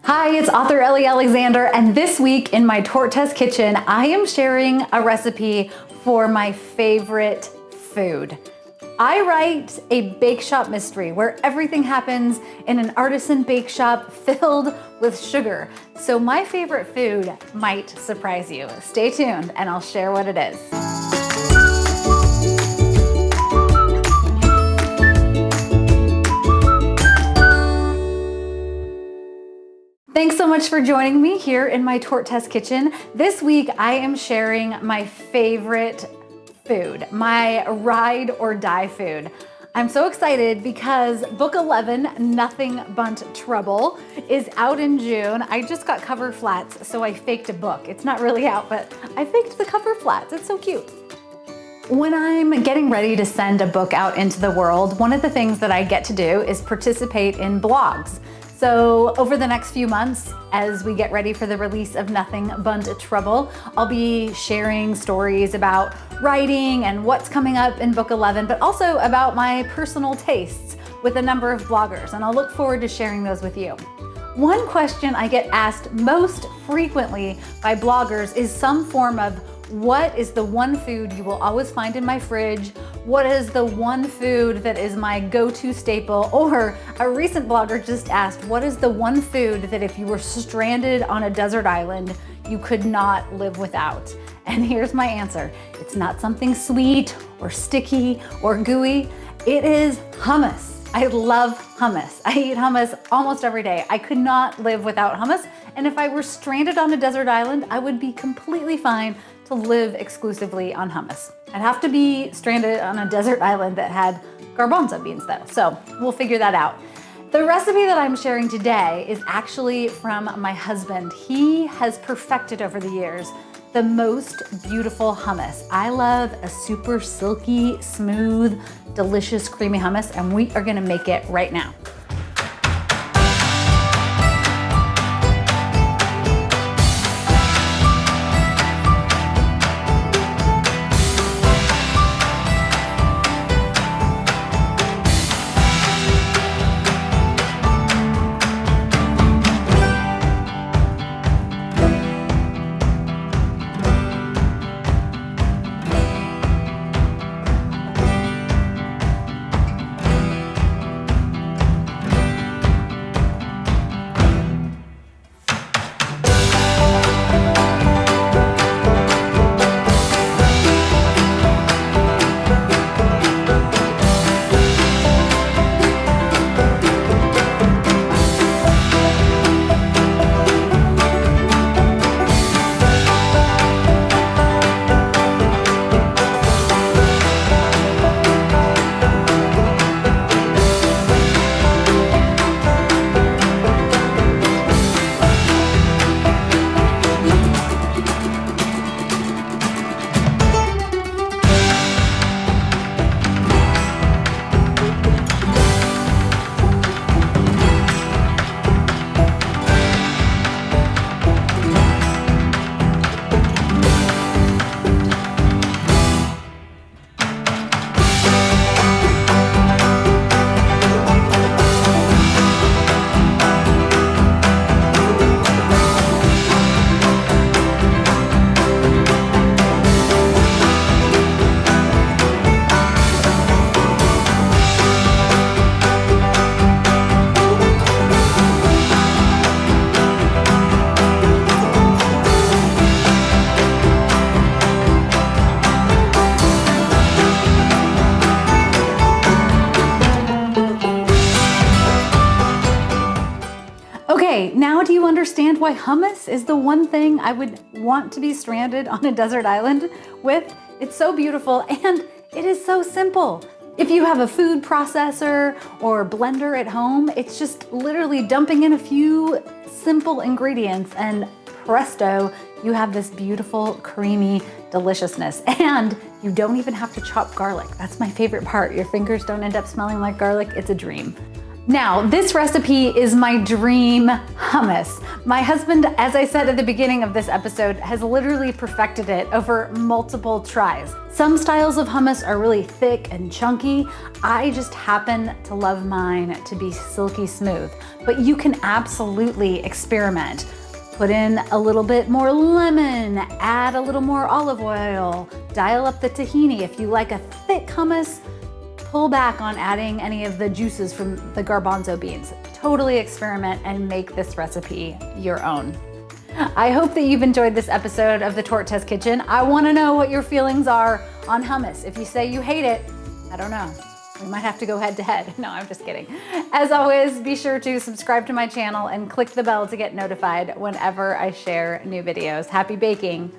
Hi, it's author Ellie Alexander, and this week in my Torte Test Kitchen, I am sharing a recipe for my favorite food. I write a bake shop mystery where everything happens in an artisan bake shop filled with sugar. So my favorite food might surprise you. Stay tuned and I'll share what it is. Thanks so much for joining me here in my Torte Test Kitchen. This week I am sharing my favorite food, my ride or die food. I'm so excited because book 11, Nothing But Trouble, is out in June. I just got cover flats, so I faked a book. It's not really out, but I faked the cover flats. It's so cute. When I'm getting ready to send a book out into the world, one of the things that I get to do is participate in blogs. So over the next few months, as we get ready for the release of Nothing But Trouble, I'll be sharing stories about writing and what's coming up in book 11, but also about my personal tastes with a number of bloggers, and I'll look forward to sharing those with you. One question I get asked most frequently by bloggers is some form of, what is the one food you will always find in my fridge? What is the one food that is my go-to staple? Or a recent blogger just asked, what is the one food that if you were stranded on a desert island, you could not live without? And here's my answer. It's not something sweet or sticky or gooey. It is hummus. I love hummus. I eat hummus almost every day. I could not live without hummus. And if I were stranded on a desert island, I would be completely fine to live exclusively on hummus. I'd have to be stranded on a desert island that had garbanzo beans though, so we'll figure that out. The recipe that I'm sharing today is actually from my husband. He has perfected over the years the most beautiful hummus. I love a super silky, smooth, delicious, creamy hummus, and we are gonna make it right now. Okay, now do you understand why hummus is the one thing I would want to be stranded on a desert island with? It's so beautiful and it is so simple. If you have a food processor or blender at home, it's just literally dumping in a few simple ingredients and presto, you have this beautiful, creamy deliciousness. And you don't even have to chop garlic. That's my favorite part. Your fingers don't end up smelling like garlic. It's a dream. Now, this recipe is my dream hummus. My husband, as I said at the beginning of this episode, has literally perfected it over multiple tries. Some styles of hummus are really thick and chunky. I just happen to love mine to be silky smooth, but you can absolutely experiment. Put in a little bit more lemon, add a little more olive oil, dial up the tahini. If you like a thick hummus, pull back on adding any of the juices from the garbanzo beans. Totally experiment and make this recipe your own. I hope that you've enjoyed this episode of the Torte Test Kitchen. I want to know what your feelings are on hummus. If you say you hate it, I don't know. We might have to go head to head. No, I'm just kidding. As always, be sure to subscribe to my channel and click the bell to get notified whenever I share new videos. Happy baking.